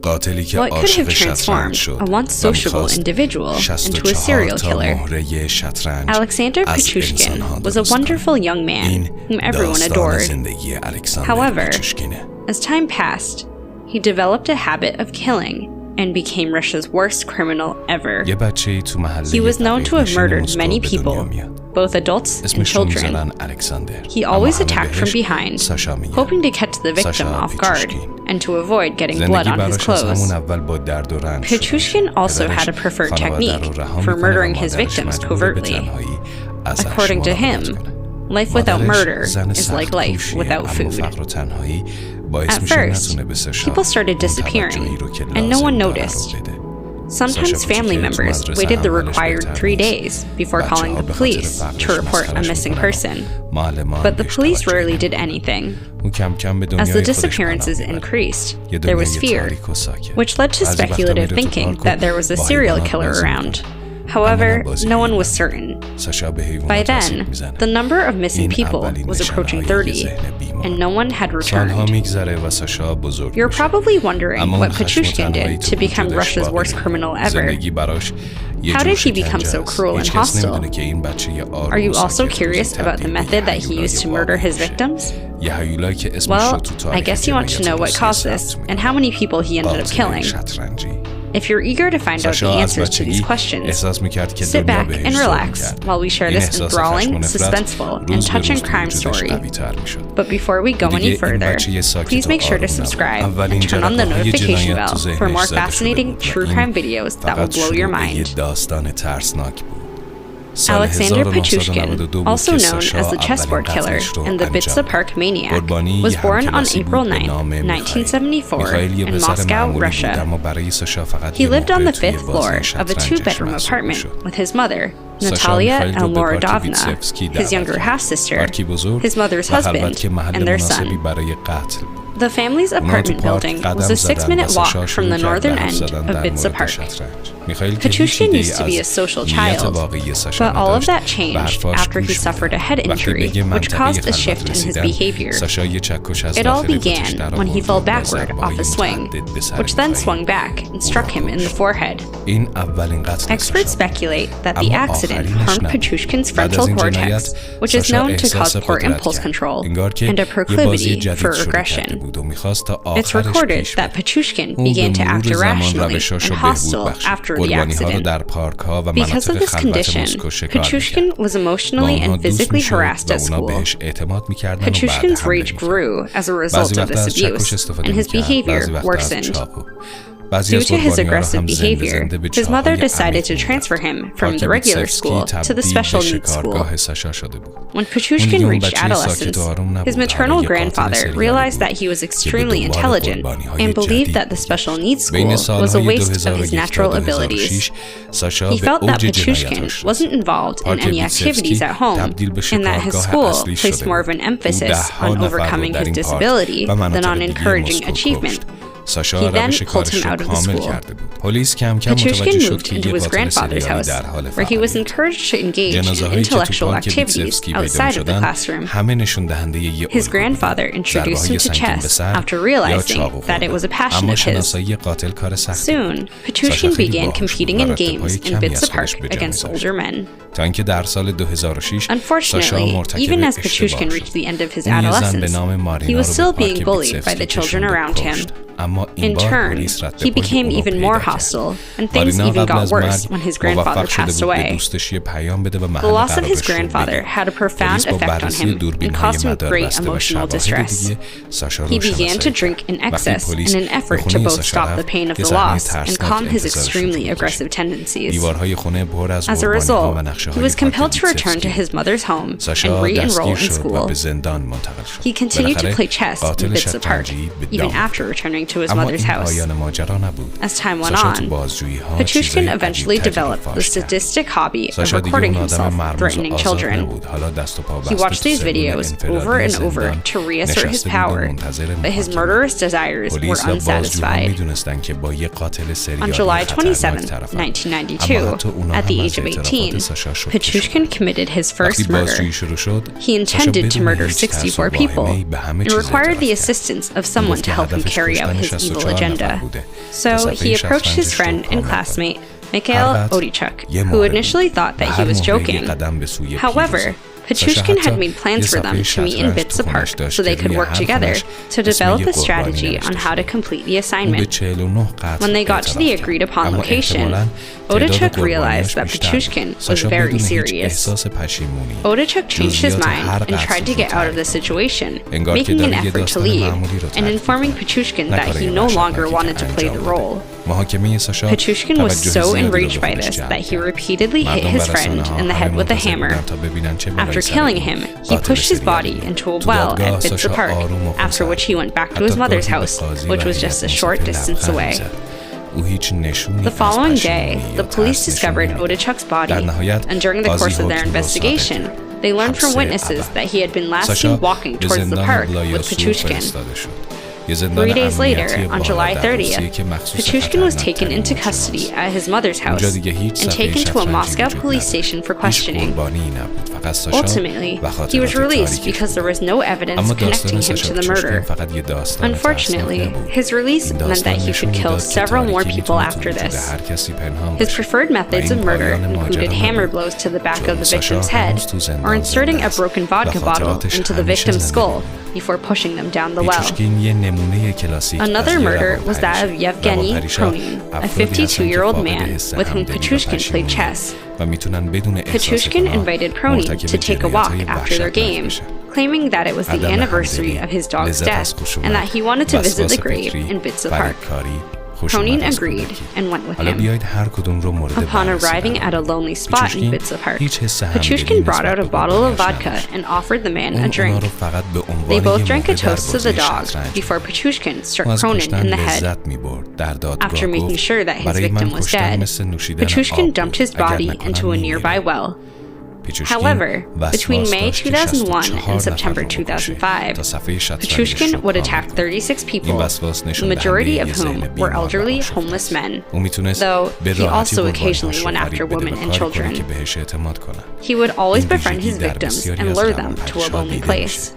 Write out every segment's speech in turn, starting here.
قاتلی که What could have عاشق شطرنج transformed شد a once و sociable می‌خواست individual 64 into a serial تا killer? مهره شطرنج Alexander از Pichushkin انسان‌ها was a درست کند. wonderful young man این whom everyone داستان adored. زندگی الکساندر However, پیچوشکینه. as time passed, he developed a habit of killing and became Russia's worst criminal ever. یه بچه‌ای تو محله He was known to have فقیرنشین murdered مسکو many به دنیا people, میاد. both adults and اسمش رو children. می‌ذارن الکساندر. He اما always همه attacked from بهش behind, ساشا میگن. hoping to catch the victim ساشا off guard پیچوشکین. and to avoid getting blood زندگی on his براش از همون clothes. اول با درد و رنج شروع Pichushkin میشه. also پدرش had a preferred خانواده technique رو رها for می‌کنه و murdering his مادرش victims مجبوره به covertly. تنهایی ازش According to مراقبت him, کنه. life without مادرش murder زن is like سخت life کوشیه، without اما food. فقر و تنهایی باعث At میشه first, نتونه به ساشا people started اون disappearing, توجهی رو که and no لازم one داره رو noticed. بده. Sometimes ساشا family کوچیکه تو members مدرسه waited the اولش required بهتر 3 نیست. days before calling بچه‌ها the به خاطر police فقرش to report a مسخرش missing می‌کنن. person, معلمان but the بهش police توجه rarely did نمی‌کنن. anything. اون کم کم به As دنیای the خودش disappearances پناه می‌بره. increased, یه there was دنیای fear, تاریک و ساکت. which led to بعضی وقتا speculative میره تو thinking پارک و that there was a با serial حیوانات killer بازی around. می‌کنه. However, بازی no one was حیوانات. certain. ساشا به By حیوانات آسیب then, می‌زنه. the number of missing این people اولین was approaching نشانه‌های 30, ذهن بیمار. and no one had سالها returned. میگذره و ساشا بزرگ You're میشه. probably wondering اما اون what خشم و Pichushkin تنهایی did تو to become وجودش Russia's باقی worst می‌مونه. criminal ever. زندگی براش یه How جور did he become شکنجه so است. cruel and هیچ کس hostile? نمی‌دونه که این بچه آروم Are و you also ساکت curious روزی about the تبدیل به method یه that he هیولای used to murder واقعی his میشه. victims? یه هیولایی که اسمش رو Well, تو I تاریخ guess you want to know what جنایت caused روسیه this ثبت and می‌کنه. how many people he ended up قاتل killing. شطرنجی. If you're eager to find out the ساشا از answers to these بچگی questions, احساس می‌کرد که sit دنیا back بهش and ظلم relax کرد. while we share این this احساس خشم و enthralling, نفرت suspenseful, and روز به روز touching تو crime وجودش story. قوی‌تر می‌شد. But before we go any دیگه این further, بچه ساکت please و make sure to آروم نبود. subscribe and اولین turn on the جرقه‌های notification جنایت تو bell for ذهنش more زده شده fascinating بود و true این crime videos that will فقط blow your شروع یه mind. داستان ترسناک بود. سال Alexander 1992 Pichushkin, بود also که known ساشا as the اولین chessboard killer قتلش رو and the Bitsa انجام Park داد. maniac, قربانی was یه born on همکلاسی بود April به 9, نام میخائیل. 1974 میخائیل یه in پسر Moscow, معمولی بود، Russia. اما برای ساشا فقط He یه lived on مهره the توی 5th بازی floor of a شطرنجش two-bedroom محسوب apartment می‌شد. with his mother, ساشا Natalia میخائیل رو به پارک Elmoradovna, ویتسفسکی his دعوت younger کرد. half-sister, پارکی بزرگ his mother's و خلوت husband, که محل and their مناسبی son. برای قتل بود. The family's apartment building was a 6-minute walk from the northern end of Bitsa Park. Pichushkin used to be a social child, but all of that changed after he suffered a head injury, which caused a shift in his behavior. It all began when he fell backward off a swing, which then swung back and struck him in the forehead. Experts speculate that the accident harmed Pichushkin's frontal cortex, which is known to cause poor impulse control and a proclivity for aggression. It's recorded that Pichushkin began to act irrationally and hostile after the accident. Because of this condition, Pichushkin was emotionally and physically harassed at school. Pichushkin's rage grew as a result of this abuse, and his behavior worsened. Due to his aggressive behavior, his mother decided to transfer him from the regular school to the special needs school. When Pichushkin reached adolescence, his maternal grandfather realized that he was extremely intelligent and believed that the special needs school was a waste of his natural abilities. He felt that Pichushkin wasn't involved in any activities at home and that his school placed more of an emphasis on overcoming his disability than on encouraging achievement. He then pulled him out of the school. Pichushkin moved into his grandfather's house, where he was encouraged to engage in intellectual activities outside of the classroom. His grandfather introduced him to chess after realizing that it was a passion of his. Soon, Pichushkin began competing in games in Bitsa Park against older men. Unfortunately, even as Pichushkin reached the end of his adolescence, he was still being bullied by the children around him. In turn, he became even more hostile, and things even got worse when his grandfather passed away. The loss of his grandfather had a profound effect on him and caused him great emotional distress. He began to drink in excess in an effort to both stop the pain of the loss and calm his extremely aggressive tendencies. As a result, he was compelled to return to his mother's home and re-enroll in school. He continued to play chess in Bitsa Park, even after returning to his mother's house. As time went on, Pichushkin eventually developed the sadistic hobby of recording himself threatening children. He watched these videos over and over to reassert his power, but his murderous desires were unsatisfied. On July 27, 1992, at the age of 18, Pichushkin committed his first murder. He intended to murder 64 people and required the assistance of someone to help him carry out his evil agenda. So he approached his friend and classmate, Mikhail Odichuk, who initially thought that he was joking. However, Petrushkin had made plans for them to meet in Bitsa Park so they could work together to develop a strategy on how to complete the assignment. When they got to the agreed-upon location, Odichuk realized that Petrushkin was very serious. Odichuk changed his mind and tried to get out of the situation, making an effort to leave, and informing Petrushkin that he no longer wanted to play the role. Petrushkin was so enraged by this that he repeatedly hit his friend in the head with a hammer. After killing him, he pushed his body into a well at Bitsa Park, after which he went back to his mother's house, which was just a short distance away. The following day, the police discovered Odichuk's body, and during the course of their investigation, they learned from witnesses that he had been last seen walking towards the park with Petrushkin. 3 days later, on July 30th, Petrushkin was taken into custody at his mother's house and taken to a Moscow police station for questioning. Ultimately, he was released because there was no evidence connecting him to the murder. Unfortunately, his release meant that he could kill several more people after this. His preferred methods of murder included hammer blows to the back of the victim's head or inserting a broken vodka bottle into the victim's skull before pushing them down the well. Another murder was that of Yevgeny Pronin, a 52-year-old man with whom Petrushkin played chess. Petrushkin invited Pronin to take a walk after their game, claiming that it was the anniversary of his dog's death and that he wanted to visit the grave in Bitsa Park. Pronin agreed and went with him. Upon arriving at a lonely spot in Bitsa Park, Petrushkin brought out a bottle of vodka and offered the man a drink. They both drank a toast to the dog before Petrushkin struck Pronin in the head. After making sure that his victim was dead, Petrushkin dumped his body into a nearby well. However, between May 2001 and September 2005, Petrushkin would attack 36 people, the majority of whom were elderly, homeless men, though he also occasionally went after women and children. He would always befriend his victims and lure them to a lonely place.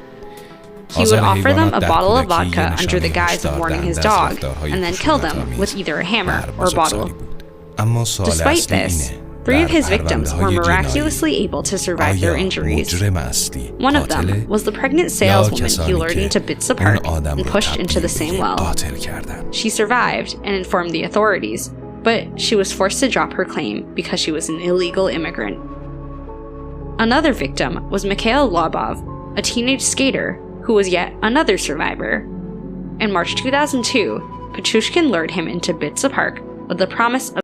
He would offer them a bottle of vodka under the guise of warning his dog, and then kill them with either a hammer or bottle. Despite this, 3 of his victims were miraculously able to survive their injuries. One of them was the pregnant saleswoman he lured into Bitsa Park and pushed into the same well. She survived and informed the authorities, but she was forced to drop her claim because she was an illegal immigrant. Another victim was Mikhail Lobov, a teenage skater who was yet another survivor. In March 2002, Petrushkin lured him into Bitsa Park with the promise of